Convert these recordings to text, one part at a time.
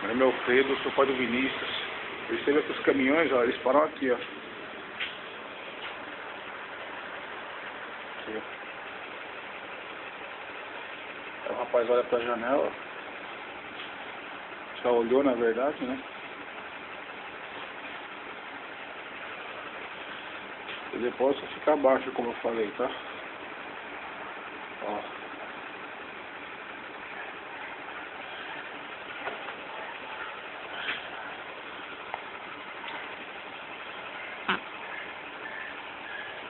Meu nome é Alfredo, sou pai do Vinícius. Perceba que os caminhões, ó, eles param aqui, ó. Aqui, ó. Aí o rapaz olha pra janela. Já olhou, na verdade, né? O depósito fica abaixo, como eu falei, tá? Ó.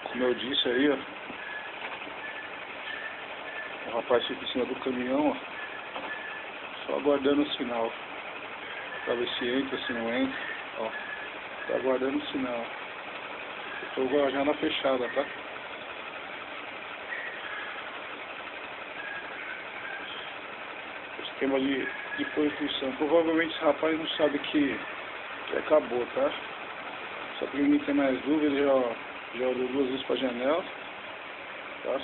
Como eu disse aí, ó. O rapaz fica em cima do caminhão, ó. Só aguardando o sinal. Pra ver se entra, se não entra. Ó. Tá aguardando o sinal. Eu tô com a janela fechada, tá? Esquema de prostituição. Provavelmente esse rapaz não sabe que acabou, tá? Só que ninguém tem mais dúvida, já olhou 2 vezes pra janela, tá?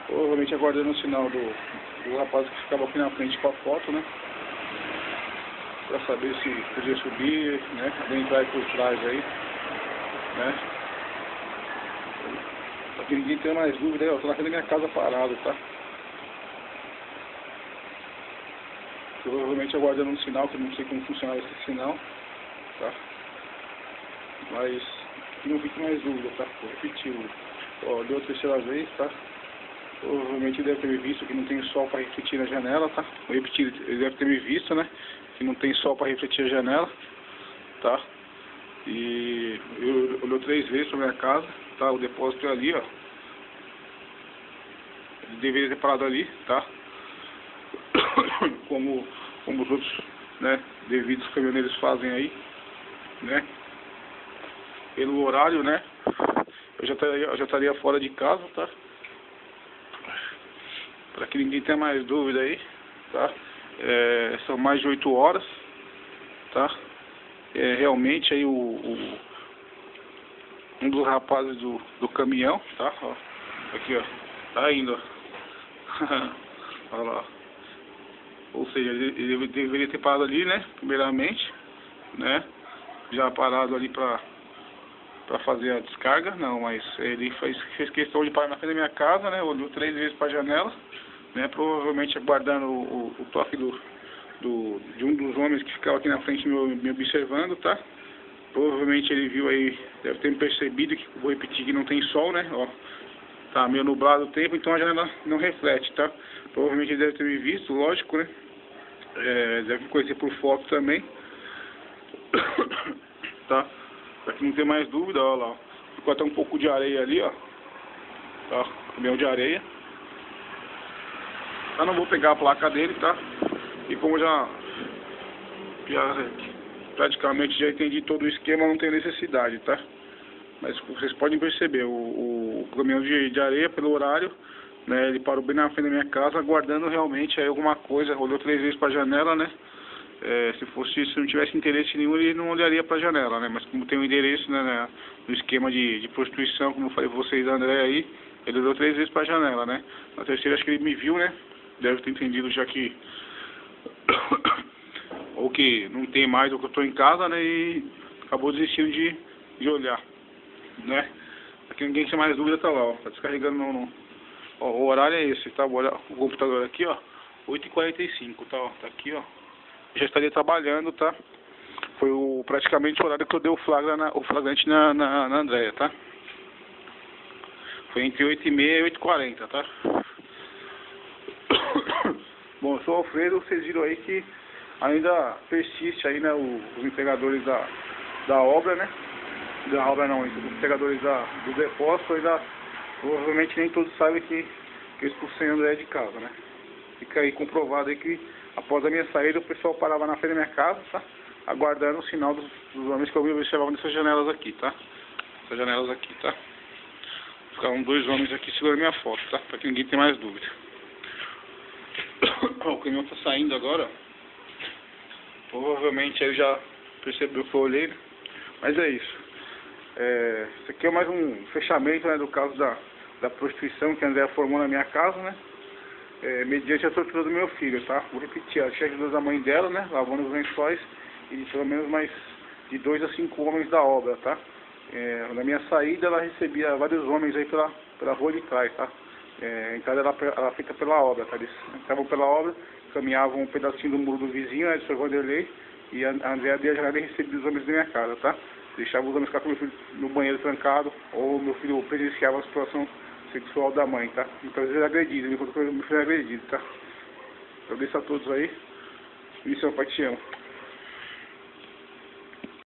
Provavelmente aguardando o sinal do rapaz que ficava aqui na frente com a foto, né? Pra saber se podia subir, né? Alguém entrar por trás aí, né? Só que ninguém tem mais dúvida aí, ó. Tô na frente da minha casa parado, tá? Provavelmente aguardando um sinal, que eu não sei como funcionava esse sinal, tá? Mas que não fique mais dúvida, tá? Vou repetir, ó, deu a 3ª vez, tá? Provavelmente ele deve ter me visto que não tem sol para refletir na janela, tá? Vou repetir, ele deve ter me visto, né? Que não tem sol para refletir a janela, tá? E eu olhou 3 vezes para minha casa, tá? O depósito é ali, ó. Ele deveria ter parado ali, tá? Como os outros, né, devidos caminhoneiros fazem aí, né? Pelo horário, né? Eu já estaria fora de casa, tá? Para que ninguém tenha mais dúvida aí, tá? São mais de 8 horas, tá? Realmente aí um dos rapazes do caminhão, tá? Ó, aqui, ó, tá indo, ó. Olha lá. Ou seja, ele deveria ter parado ali, né? Primeiramente, né? Já parado ali pra fazer a descarga, não, mas ele fez questão de parar na frente da minha casa, né? Olhou 3 vezes para a janela, né? Provavelmente aguardando o toque de um dos homens que ficava aqui na frente me observando, tá? Provavelmente ele viu aí, deve ter percebido que, vou repetir, que não tem sol, né? Ó, tá meio nublado o tempo, então a janela não reflete, tá? Provavelmente ele deve ter me visto, lógico, né? Deve me conhecer por foto também, tá? Pra que não tenha mais dúvida, ó lá, ficou até um pouco de areia ali, ó, tá? Caminhão de areia. Eu não vou pegar a placa dele, tá? E como já praticamente já entendi todo o esquema, não tem necessidade, tá? Mas vocês podem perceber, o caminhão de areia, pelo horário, né, ele parou bem na frente da minha casa, aguardando realmente aí alguma coisa, olhou 3 vezes para a janela, né? Se não tivesse interesse nenhum, ele não olharia para a janela, né? Mas como tem um endereço, né, no esquema de prostituição, como eu falei pra vocês, André, aí, ele olhou 3 vezes para a janela, né? Na terceira, acho que ele me viu, né? Deve ter entendido já que ou que não tem mais, ou que eu estou em casa, né? E acabou desistindo de olhar, né? Aqui ninguém tem mais dúvida, tá lá, ó. Tá descarregando não. Ó, o horário é esse, tá? O computador aqui, ó, 8h45, tá? Ó, tá aqui, ó. Já estaria trabalhando, tá? Foi praticamente o horário que eu dei o flagrante na Andréia, tá? Foi entre 8h30 e 8h40, tá? Bom, eu sou o Alfredo, vocês viram aí que ainda persiste aí, né, os entregadores da obra, né? Da obra não, os entregadores do depósito ainda, provavelmente nem todos sabem que eu expulsei a Andréia de casa, né? Fica aí comprovado aí que após a minha saída o pessoal parava na frente da minha casa, tá? Aguardando o sinal dos homens que eu observava nessas janelas aqui, tá? Essas janelas aqui, tá? Ficavam 2 homens aqui segurando minha foto, tá? Pra que ninguém tenha mais dúvida. O caminhão tá saindo agora, ó. Provavelmente ele já percebeu que eu olhei, né? Mas é isso. Isso aqui é mais um fechamento, né, do caso da prostituição que a Andréia formou na minha casa, né? mediante a tortura do meu filho, tá? Vou repetir, ela tinha ajuda da mãe dela, né? Lavando os lençóis e pelo menos mais de 2 a 5 homens da obra, tá? Na minha saída ela recebia vários homens aí pela rua de trás, tá? A entrada ela fica pela obra, tá? Eles entravam pela obra, caminhavam um pedacinho do muro do vizinho, né? Do Sr. Vanderlei, e a Andréa de Janela recebia os homens da minha casa, tá? Deixava os homens ficar com meu filho no banheiro trancado, ou meu filho presenciava a situação sexual da mãe, tá? Muitas vezes agredido, ele contou que meu filho era agredido, tá? Eu agradeço a todos aí, e seu pai te ama.